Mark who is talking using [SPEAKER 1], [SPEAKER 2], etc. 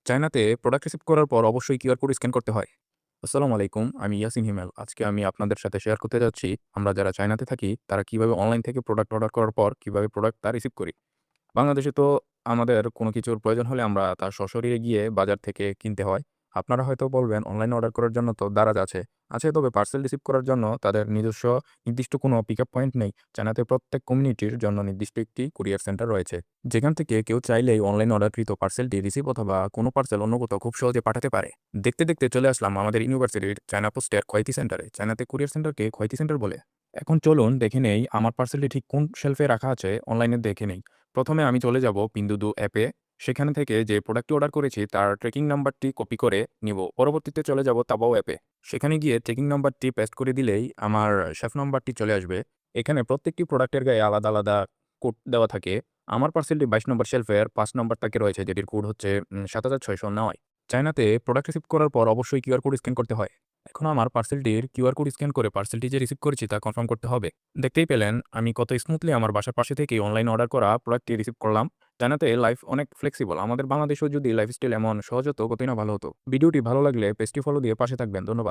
[SPEAKER 1] চায়নাতে product receive করার পর অবশ্যই কিউআর কোড স্ক্যান করতে হয়। আসসালামু আলাইকুম। আমি ইয়াসিন হিমেল। আজকে আমি আপনাদের সাথে শেয়ার করতে যাচ্ছি, আমরা যারা চায়নাতে থাকি তারা কিভাবে অনলাইন থেকে প্রোডাক্ট অর্ডার করার পর কিভাবে প্রোডাক্টটা রিসিভ করি। বাংলাদেশে তো আমাদের কোনো কিছুর প্রয়োজন হলে আমরা তার সশরীরে গিয়ে বাজার থেকে কিনতে হয়। আপনারা হয়তো বলবেন অনলাইনে অর্ডার করার জন্য তো দারাজ আছে। আছে, তবে পার্সেল রিসিভ করার জন্য তাদের নিজস্ব নির্দিষ্ট কোনো পিকআপ পয়েন্ট নেই। চায়নাতে প্রত্যেক কমিউনিটির জন্য নির্দিষ্ট একটি কুরিয়ার সেন্টার রয়েছে। যেখান থেকে কেউ চাইলেই অনলাইন অর্ডারকৃত পার্সেলটি রিসিভ অথবা কোনো পার্সেল অন্য কোথাও খুব সহজে পাঠাতে পারে। দেখতে, দেখতে চলে আসলাম আমাদের ইউনিভার্সিটির চায়না পোস্টের খোয়াইতি সেন্টারে। চায়নাতে কুরিয়ার সেন্টারকে খোয়াইতি সেন্টার বলে। এখন চলুন দেখে নেই আমার পার্সেলটি ঠিক কোন শেলফে রাখা আছে, অনলাইনে দেখে নেই। প্রথমে আমি চলে যাব পিনদুদু অ্যাপে। সেখান থেকে যে প্রোডাক্টটি অর্ডার করেছি তার ট্র্যাকিং নাম্বারটি কপি করে নিব। পরবর্তীতে চলে যাব তাবাও অ্যাপে। সেখানে গিয়ে ট্র্যাকিং নাম্বারটি পেস্ট করে দিলেই আমার শেফ নাম্বারটি চলে আসবে। এখানে প্রত্যেকটি প্রোডাক্টের গায়ে আলাদা, আলাদা কোড দেওয়া থাকে। আমার পার্সেলটি ২২ নম্বর শেলফের ৫ নম্বর তাকে রয়েছে, যেটির কোড হচ্ছে ৭৬০৯। চায়নাতে প্রোডাক্ট রিসিভ করার পর অবশ্যই কিউআর কোড স্ক্যান করতে হয়। এখন আমার পার্সেলটির কিউআর কোড স্ক্যান করে পার্সেলটি যে রিসিভ করেছি তা কনফার্ম করতে হবে। দেখতেই পেলেন আমি কত স্মুথলি আমার বাসার পাশে থেকেই অনলাইনে অর্ডার করা প্রোডাক্টটি রিসিভ করলাম। চায়নাতে লাইফ অনেক ফ্লেক্সিবল। আমাদের বাংলাদেশেও যদি লাইফস্টাইল এমন সহজ হতো কতই না ভালো হতো। ভিডিওটি ভালো লাগলে পেজটি ফলো দিয়ে পাশে থাকবেন। ধন্যবাদ।